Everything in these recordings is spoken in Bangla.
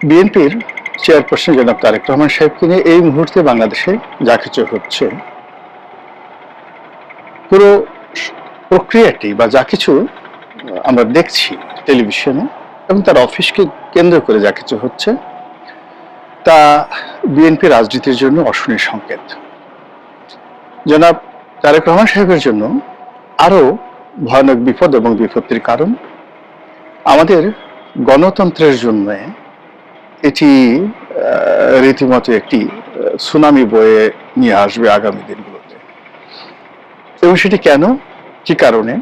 বিএনপির চেয়ারপারসন জনাব তারেক রহমান সাহেবকে নিয়ে এই মুহূর্তে বাংলাদেশে যা কিছু হচ্ছে, পুরো প্রক্রিয়াটি বা যা কিছু আমরা দেখছি টেলিভিশনে এবং তার অফিসকে কেন্দ্র করে যা কিছু হচ্ছে, তা বিএনপি রাজনীতির জন্য অশনির সংকেত। জনাব তারেক রহমান সাহেবের জন্য আরো ভয়ানক বিপদ এবং বিপত্তির কারণ আমাদের গণতন্ত্রের জন্য এটি রীতিমতো একটি সুনামি বয়ে নিয়ে আসবে আগামী দিনগুলোতে। এবং সেটি কেন, কি কারণে,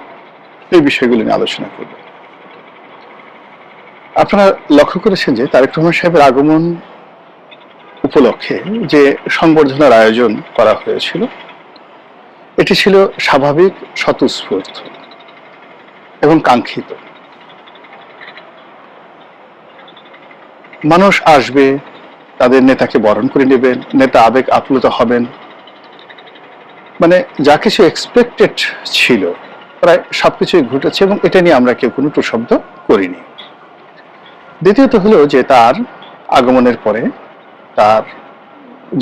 এই বিষয়গুলো নিয়ে আলোচনা করব। আপনারা লক্ষ্য করেছেন যে তারেক রহমান সাহেবের আগমন উপলক্ষে যে সংবর্ধনার আয়োজন করা হয়েছিল, এটি ছিল স্বাভাবিক, স্বতঃস্ফূর্ত এবং কাঙ্ক্ষিত। মানুষ আসবে, তাদের নেতাকে বরণ করে নেবেন, নেতা আবেগ আপ্লুত হবেন, মানে যা কিছু এক্সপেক্টেড ছিল প্রায় সবকিছুই ঘটেছে এবং এটা নিয়ে আমরা কেউ কোনো শব্দ করিনি। দ্বিতীয়ত হলো যে তার আগমনের পরে তার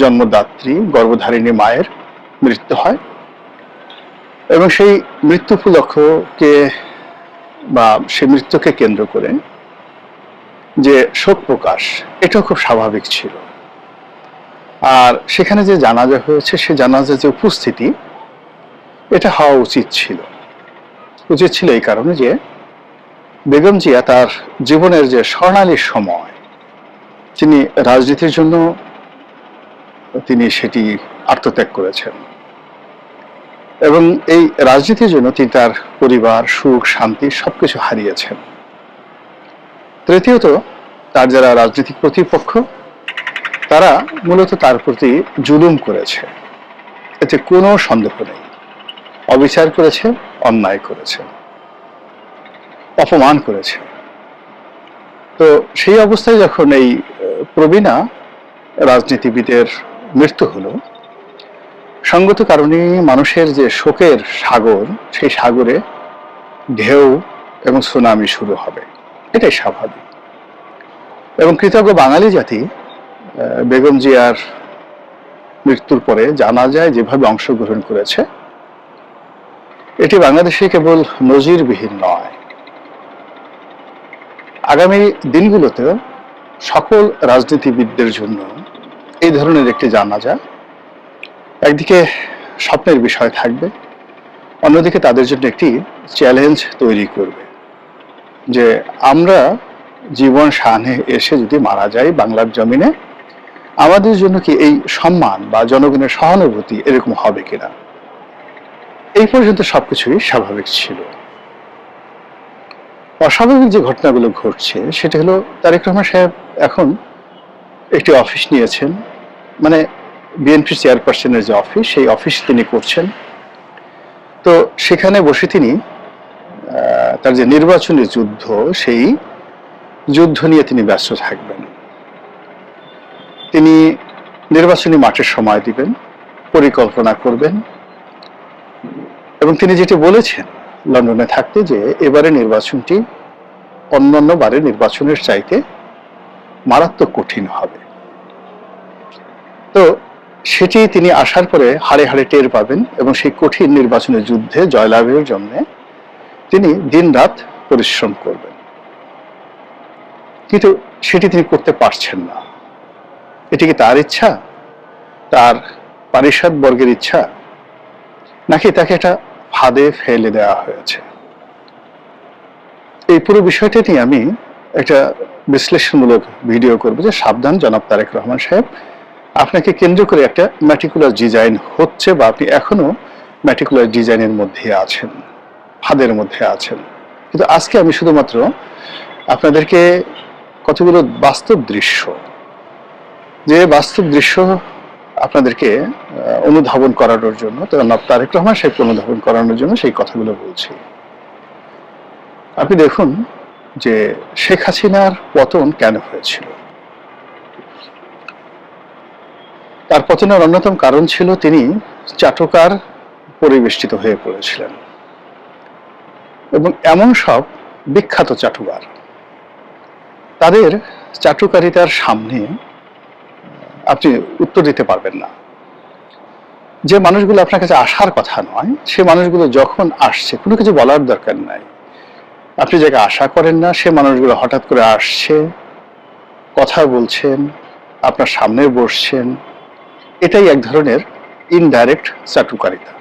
জন্মদাত্রী গর্ভধারিণী মায়ের মৃত্যু হয় এবং সেই মৃত্যু উপলক্ষকে বা সেই মৃত্যুকে কেন্দ্র করে যে শোক প্রকাশ, এটাও খুব স্বাভাবিক ছিল। আর সেখানে যে জানাজা হয়েছে, সে জানাজার যে উপস্থিতি, এটা হওয়া উচিত ছিল এই কারণে যে বেগম জিয়া তার জীবনের যে স্বর্ণালী সময়, তিনি রাজনীতির জন্য তিনি সেটি আত্মত্যাগ করেছেন এবং এই রাজনীতির জন্য তিনি তার পরিবার, সুখ, শান্তি সবকিছু হারিয়েছেন। তৃতীয়ত, তার যারা রাজনৈতিক প্রতিপক্ষ, তারা মূলত তার প্রতি জুলুম করেছে, এতে কোনো সন্দেহ নেই। অবিচার করেছে, অন্যায় করেছে, অপমান করেছে। তো সেই অবস্থায় যখন এই প্রবীণা রাজনীতিবিদের মৃত্যু হলো, সঙ্গত কারণে মানুষের যে শোকের সাগর, সেই সাগরে ঢেউ এবং সুনামি শুরু হবে, এটাই স্বাভাবিক। এবং কৃতজ্ঞ বাঙালি জাতি বেগম জিয়ার মৃত্যুর পরে জানাজায় যেভাবে অংশগ্রহণ করেছে, এটি বাংলাদেশে কেবল নজিরবিহীন নয়। আগামী দিনগুলোতে সকল রাজনীতিবিদদের জন্য এই ধরনের একটি জানাজা একদিকে স্বপ্নের বিষয় থাকবে, অন্যদিকে তাদের জন্য একটি চ্যালেঞ্জ তৈরি করবে যে আমরা জীবন সানে এসে যদি মারা যাই বাংলার জমিনে, আমাদের জন্য কি এই সম্মান বা জনগণের সহানুভূতি এরকম হবে কিনা। এই পর্যন্ত সবকিছুই স্বাভাবিক ছিল। অস্বাভাবিক যে ঘটনাগুলো ঘটছে সেটা হলো তারেক রহমান সাহেব এখন একটি অফিস নিয়েছেন, মানে বিএনপি চেয়ারপারসনের যে অফিস, সেই অফিস তিনি করছেন। তো সেখানে বসে তিনি তার যে নির্বাচনী যুদ্ধ, সেই যুদ্ধ নিয়ে তিনি ব্যস্ত থাকবেন। তিনি নির্বাচনী মাঠের সময় দিবেন, পরিকল্পনা করবেন এবং তিনি যেটি বলেছেন লন্ডনে থাকতে, যে এবারে নির্বাচনটি অন্যান্য বারের নির্বাচনের চাইতে মারাত্মক কঠিন হবে। তো সেটি তিনি আসার পরে হাড়ে হাড়ে টের পাবেন এবং সেই কঠিন নির্বাচনের যুদ্ধে জয়লাভের জন্য তিনি দিন রাত পরিশ্রম করবেন। কিন্তু সেটি তিনি করতে পারছেন না। এটি কি তার ইচ্ছা, তার পারিষদ বর্গের ইচ্ছা, নাকি তাকে একটা ফাঁদে ফেলে দেওয়া হয়েছে? এই পুরো বিষয়টা নিয়ে আমি একটা বিশ্লেষণমূলক ভিডিও করব, যে সাবধান জনাব তারেক রহমান সাহেব, আপনাকে কেন্দ্র করে একটা ম্যাটিকুলার ডিজাইন হচ্ছে বা আপনি এখনো ম্যাটিকুলার ডিজাইনের মধ্যে আছেন, ফাঁদের মধ্যে আছেন। কিন্তু আজকে আমি শুধুমাত্র আপনাদেরকে কতগুলো বাস্তব দৃশ্য, যে বাস্তব দৃশ্য আপনাদেরকে অনুধাবন করানোর জন্য, জনাব তারেক রহমান সাহেবকে অনুধাবন করানোর জন্য সেই কথাগুলো বলছি। আপনি দেখুন যে শেখ হাসিনার পতন কেন হয়েছিল। তার পতনের অন্যতম কারণ ছিল তিনি চাটুকার পরিবেষ্টিত হয়ে পড়েছিলেন এবং এমন সব বিখ্যাত চাটুকার, তাদের চাটুকারিতার সামনে আপনি উত্তর দিতে পারবেন না। যে মানুষগুলো আপনার কাছে আসার কথা নয়, সে মানুষগুলো যখন আসছে কোনো কিছু বলার দরকার নাই। আপনি যাকে আশা করেন না সে মানুষগুলো হঠাৎ করে আসছে, কথা বলছেন, আপনার সামনে বসছেন। এটাই এক ধরনের ইনডাইরেক্ট চাটুকারিতা।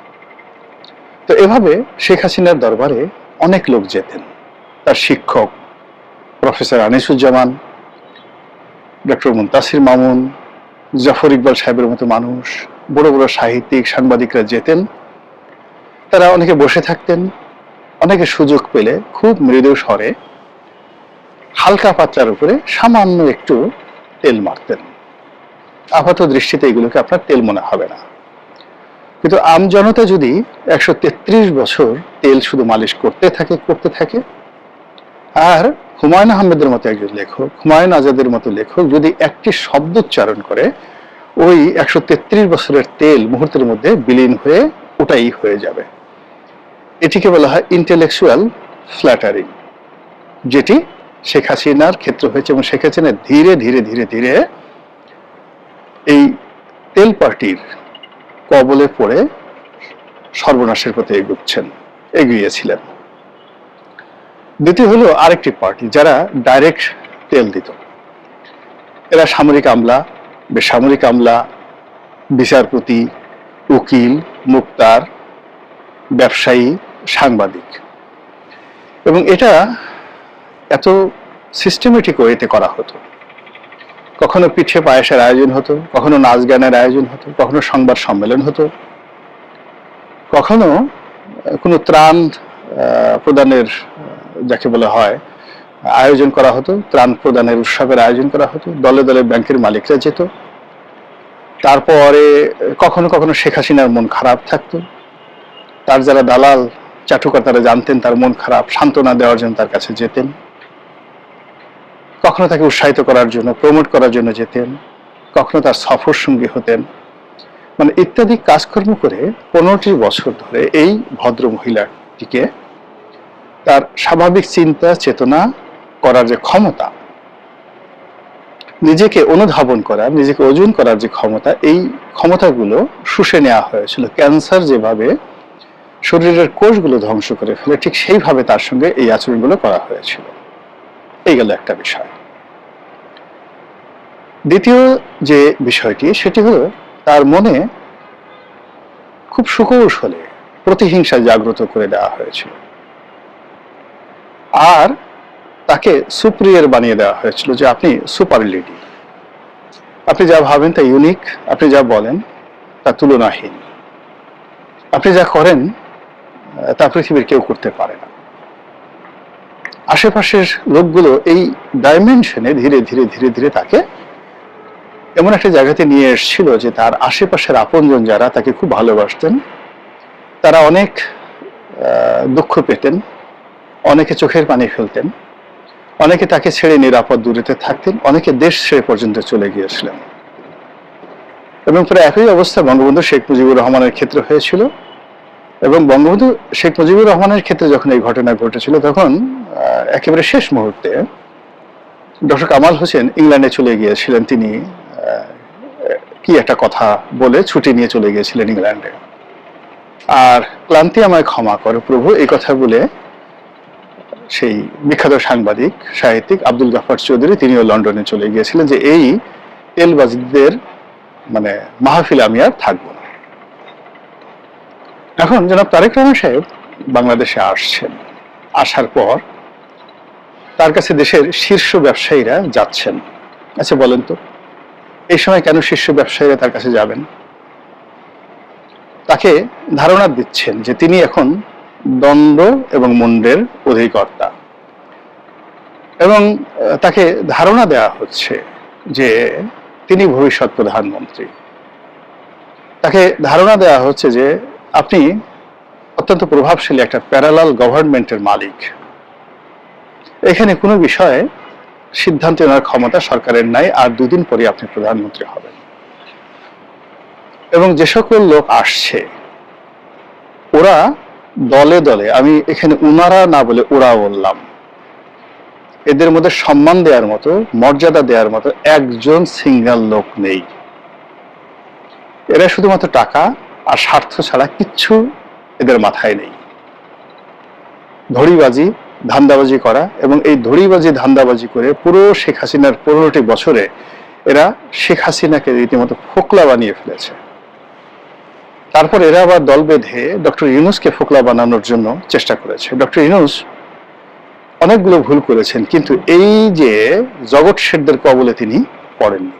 তো এভাবে শেখ হাসিনার দরবারে অনেক লোক যেতেন। তার শিক্ষক প্রফেসর আনিসুজ্জামান, ডক্টর মুনতাসির মামুন, জাফর ইকবাল সাহেবের মতো মানুষ, বড় বড় সাহিত্যিক সাংবাদিকরা যেতেন। তারা অনেকে বসে থাকতেন, অনেকে সুযোগ পেলে খুব মৃদু স্বরে হালকা পাতলার উপরে সামান্য একটু তেল মারতেন। আপাত দৃষ্টিতে এগুলোকে আপনার তেল মনে হবে না, কিন্তু আমজনতা যদি 133 বছর তেল শুধু মালিশ করতে থাকে, আর হুমায়ুন আহমেদের মতো একজন লেখক, হুমায়ুন আজাদের মতো লেখক যদি একটি শব্দ উচ্চারণ করে, ওই 133 বছরের তেল মুহূর্তের মধ্যে বিলীন হয়ে ওটাই হয়ে যাবে। এটিকে বলা হয় ইন্টেলেকচুয়াল ফ্ল্যাটারিং, যেটি শেখ হাসিনার ক্ষেত্রে হয়েছে। এবং শেখ হাসিনা ধীরে ধীরে ধীরে ধীরে এই তেল পার্টির কবলে পড়ে সর্বনাশের পথে এগিয়েছিলেন। দ্বিতীয় হলো আরেকটি পার্টি যারা ডাইরেক্ট তেল দিত। এরা সামরিক আমলা, বেসামরিক আমলা, বিচারপতি, উকিল, মুক্তার, ব্যবসায়ী, সাংবাদিক। এবং এটা এত সিস্টেমেটিক ওয়েতে করা হতো। কখনো পিঠে পায়েসের আয়োজন হতো, কখনো নাচ গানের আয়োজন হতো, কখনো সংবাদ সম্মেলন হতো, কখনো কোনো ত্রাণ প্রদানের যাকে বলা হয় আয়োজন করা হতো, ত্রাণ প্রদানের উৎসবের আয়োজন করা হতো। দলে দলে ব্যাংকের মালিকরা যেত। তারপরে কখনো কখনো শেখ হাসিনার মন খারাপ থাকতো, তার যারা দালাল চাটুকার তারা জানতেন তার মন খারাপ, সান্ত্বনা দেওয়ার জন্য তার কাছে যেতেন। কখনো তাকে উৎসাহিত করার জন্য, প্রমোট করার জন্য যেতেন, কখনো তার সফর সঙ্গী হতেন। মানে ইত্যাদি কাজকর্ম করে 15টি বছর ধরে এই ভদ্র মহিলাটিকে তার স্বাভাবিক চিন্তা চেতনা করার যে ক্ষমতা, নিজেকে অনুধাবন করার, নিজেকে ওজন করার যে ক্ষমতা, এই ক্ষমতাগুলো শুষে নেওয়া হয়েছিল। ক্যান্সার যেভাবে শরীরের কোষগুলো ধ্বংস করে ফেলে, ঠিক সেইভাবে তার সঙ্গে এই আচরণগুলো করা হয়েছিল। এই গেল একটা বিষয়। দ্বিতীয় যে বিষয়টি সেটি হলো তার মনে খুব সুকৌশলে প্রতিহিংসা জাগ্রত করে দেওয়া হয়েছিল, আর তাকে সুপ্রিয়ার বানিয়ে দেওয়া হয়েছিল যে আপনি সুপার লেডি, আপনি যা ভাবেন তা ইউনিক, আপনি যা বলেন তা তুলনাহীন, আপনি যা করেন তা পৃথিবীর কেউ করতে পারে না। আশেপাশের লোকগুলো এই ডাইমেনশনে ধীরে ধীরে ধীরে ধীরে তাকে এমন একটা জায়গাতে নিয়ে এসেছিল যে তার আশেপাশের আপনজন যারা তাকে খুব ভালোবাসতেন, তারা অনেক দুঃখ পেতেন, অনেকে চোখের পানি ফেলতেন, অনেকে তাকে ছেড়ে নিরাপদ দূরেতে থাকতেন, অনেকে দেশ ছেড়ে পর্যন্ত চলে গিয়েছিলেন। এবং প্রায় একই অবস্থা বঙ্গবন্ধু শেখ মুজিবুর রহমানের ক্ষেত্রে হয়েছিল। এবং বঙ্গবন্ধু শেখ মুজিবুর রহমানের ক্ষেত্রে যখন এই ঘটনা ঘটেছিল, তখন একেবারে শেষ মুহূর্তে ডক্টর কামাল হোসেন ইংল্যান্ডে চলে গিয়েছিলেন। তিনি কি একটা কথা বলে ছুটি নিয়ে চলে গিয়েছিলেন ইংল্যান্ডে। আর ক্লান্তি আমায় ক্ষমা করো প্রভু, এই কথা বলে সেই বিখ্যাত সাংবাদিক সাহিত্যিক আব্দুল গাফফার চৌধুরী তিনিও লন্ডনে চলে গিয়েছিলেন যে এই তেলবাজিদের মানে মাহফিলে আমি আর থাকবো না। এখন জনাব তারেক রহমান সাহেব বাংলাদেশে আসছেন। আসার পর তার কাছে দেশের শীর্ষ ব্যবসায়ীরা যাচ্ছেন। আচ্ছা বলেন তো, এই সময় কেন শীর্ষ ব্যবসায়ীরা তার কাছে যাবেন? তাকে ধারণা দিচ্ছেন যে তিনি এখন দণ্ড এবং মুন্ডের অধিকর্তা, এবং তাকে ধারণা দেওয়া হচ্ছে যে তিনি ভবিষ্যৎ প্রধানমন্ত্রী। তাকে ধারণা দেওয়া হচ্ছে যে আপনি অত্যন্ত প্রভাবশালী একটা প্যারালাল গভর্নমেন্টের মালিক। এখানে কোনো বিষয়ে সিদ্ধান্ত নেওয়ার ক্ষমতা সরকারের নাই, আর দুদিন পরে আপনি প্রধানমন্ত্রী হবেন। এবং যে সকল লোক আসছে ওরা দলে দলে, আমি এখানে উনারা না বলে ওরা বললাম, এদের মধ্যে সম্মান দেওয়ার মতো, মর্যাদা দেওয়ার মতো একজন সিঙ্গেল লোক নেই। এরা শুধুমাত্র টাকা আর স্বার্থ ছাড়া কিচ্ছু এদের মাথায় নেই। ধড়িবাজি, ধান্দাবাজি করা, এবং এই ধড়িবাজি ধান্দাবাজি করে পুরো শেখ হাসিনার 15টি বছরে এরা শেখ হাসিনাকে রীতিমতো ফোকলা বানিয়ে ফেলেছে। তারপর এরা আবার দল বেঁধে ডক্টর ইউনূসকে ফোকলা বানানোর জন্য চেষ্টা করেছে। ডক্টর ইউনূস অনেকগুলো ভুল করেছেন, কিন্তু এই যে জগৎ শেঠদের কবলে তিনি পড়েননি।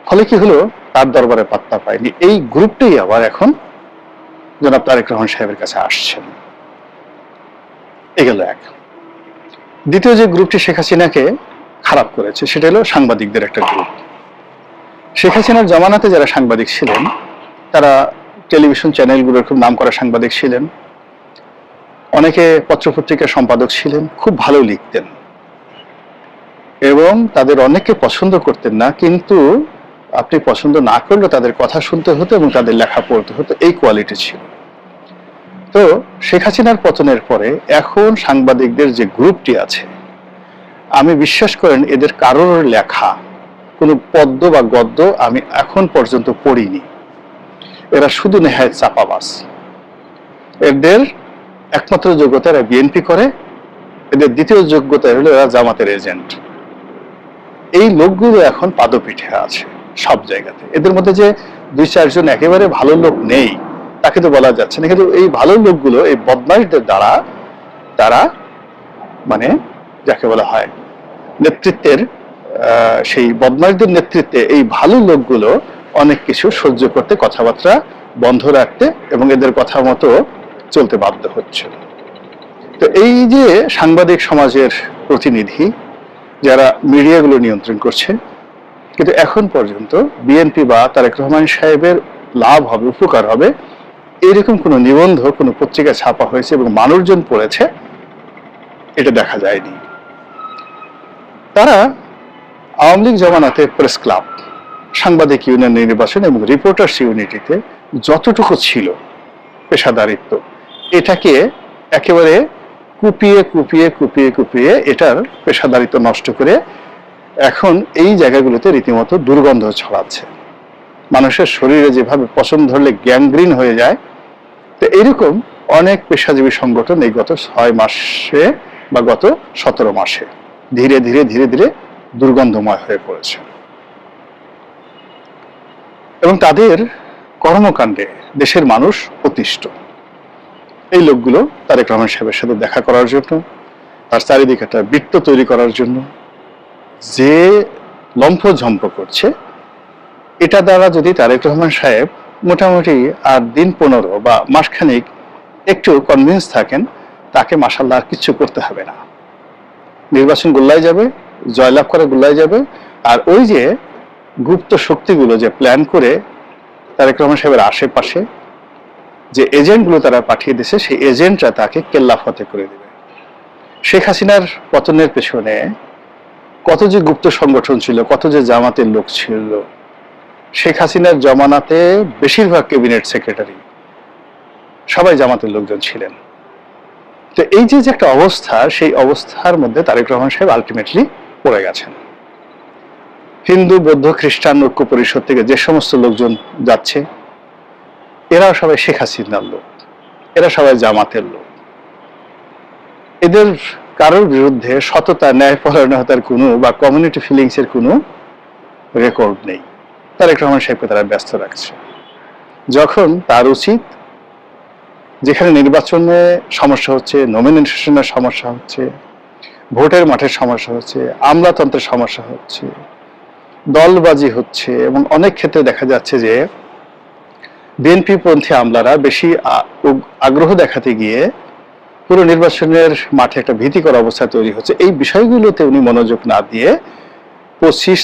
ফলে কি হলো, তার দরবারে পাত্তা পায়নি। এই গ্রুপটাই আবার এখন জনাব তারেক রহমান সাহেবের কাছে আসছেন। এগুলো এক। দ্বিতীয় যে গ্রুপটি শেখ হাসিনাকে খারাপ করেছে সেটা হলো সাংবাদিকদের একটা গ্রুপ। শেখ হাসিনার জমানাতে যারা সাংবাদিক ছিলেন তারা টেলিভিশন চ্যানেলগুলোর খুব নাম করা সাংবাদিক ছিলেন, অনেকে পত্রপত্রিকার সম্পাদক ছিলেন, খুব ভালো লিখতেন এবং তাদের অনেককে পছন্দ করতেন না, কিন্তু আপনি পছন্দ না করলেও তাদের কথা শুনতে হতো এবং তাদের লেখা পড়তে হতো, এই কোয়ালিটি ছিল। তো শেখ হাসিনার পতনের পরে এখন সাংবাদিকদের যে গ্রুপটি আছে, আমি বিশ্বাস করেন এদের কারোর লেখা কোনো পদ্য বা গদ্য আমি এখন পর্যন্ত পড়িনি। এরা শুধু নেহায়েত চাপাবাজ। এদের একমাত্র যোগ্যতা এরা বিএনপি করে, এদের দ্বিতীয় যোগ্যতা হলো এরা জামাতের এজেন্ট। এই লোকগুলো এখন পাদপীঠে আছে সব জায়গাতে। এদের মধ্যে যে 2-4 জন একেবারে ভালো লোক নেই তাকে তো বলা যাচ্ছে না, কিন্তু এই ভালো লোকগুলো এই বদমাইশদের দ্বারা তারা মানে যাকে বলা হয় নেতৃত্বের, সেই বদমাইশদের নেতৃত্বে এই ভালো লোকগুলো অনেক কিছু সহ্য করতে, কথাবার্তা বন্ধ রাখতে এবং এদের কথা মতো চলতে বাধ্য হচ্ছে। তো এই যে সাংবাদিক সমাজের প্রতিনিধি যারা মিডিয়াগুলো নিয়ন্ত্রণ করছে, কিন্তু এখন পর্যন্ত বিএনপি বা তারেক রহমান সাহেবের লাভ হবে, উপকার হবে এরকম কোনো নিবন্ধ কোনো পত্রিকা ছাপা হয়েছে এবং মানুষজন পড়েছে এটা দেখা যায়নি। তারা আওয়ামী লীগ জমানাতে প্রেস ক্লাব, সাংবাদিক ইউনিয়ন নির্বাচন এবং রিপোর্টার্স ইউনিটিতে যতটুকু ছিল পেশাদারিত্ব, এটাকে একেবারে কুপিয়ে কুপিয়ে কুপিয়ে কুপিয়ে এটার পেশাদারিত্ব নষ্ট করে এখন এই জায়গাগুলোতে রীতিমতো দুর্গন্ধ ছড়াচ্ছে। মানুষের শরীরে যেভাবে পছন্দ ধরলে গ্যাংগ্রিন হয়ে যায়, তো এইরকম অনেক পেশাজীবী সংগঠন এই গত 6 মাসে বা গত 17 মাসে ধীরে ধীরে ধীরে ধীরে দুর্গন্ধময় হয়ে পড়েছে এবং তাদের কর্মকাণ্ডে দেশের মানুষ অতিষ্ঠ। এই লোকগুলো তারেক রহমান সাহেবের সাথে দেখা করার জন্য, তার চারিদিকে একটা বৃত্ত তৈরি করার জন্য যে লম্ফঝম্প করছে, এটা দ্বারা যদি তারেক রহমান সাহেব মোটামুটি আর দিন 15 বা মাসখানিক একটু কনভিন্স থাকেন, তাকে মাশাআল্লাহ আর কিছু করতে হবে না। নির্বাচন গোল্লায় যাবে, জয়লাভ করে গোল্লায় যাবে। আর ওই যে গুপ্ত শক্তিগুলো যে প্ল্যান করে তারেক রহমান সাহেবের আশেপাশে যে এজেন্টগুলো তারা পাঠিয়ে দিয়েছে, সেই এজেন্টরা তাকে কেল্লাফতে করে দেবে। শেখ হাসিনার পতনের পেছনে কত যে গুপ্ত সংগঠন ছিল, কত যে জামাতের লোক ছিল। শেখ হাসিনার জমানাতে বেশিরভাগ ক্যাবিনেট সেক্রেটারি সবাই জামাতের লোকজন ছিলেন। তো এই যে একটা অবস্থা, সেই অবস্থার মধ্যে তারেক রহমান সাহেব আলটিমেটলি পড়ে গেছেন। হিন্দু, বৌদ্ধ, খ্রিস্টান ঐক্য পরিষদ থেকে যে সমস্ত লোকজন যাচ্ছে, এরা সবাই শেখ হাসিনার লোক, এরা সবাই জামাতের লোক। এদের কারোর বিরুদ্ধে সততা, ন্যায়পরায়ণতার কোনো বা কমিউনিটি ফিলিংস এর কোনো রেকর্ড নেই। তারেক রহমান সাহেবকে তারা ব্যস্ত রাখছে, যখন তার উচিত যেখানে নির্বাচনে সমস্যা হচ্ছে, নমিনেশনের সমস্যা হচ্ছে, ভোটের মাঠের সমস্যা হচ্ছে, আমলাতন্ত্রের সমস্যা হচ্ছে, দলবাজি হচ্ছে এবং অনেক ক্ষেত্রে দেখা যাচ্ছে যে বিএনপি পন্থী আমলারা বেশি আগ্রহ দেখাতে গিয়ে পুরো নির্বাচনের মাঠে একটা ভীতিকর অবস্থা তৈরি হচ্ছে। এই বিষয়গুলোতে উনি মনোযোগ না দিয়ে 25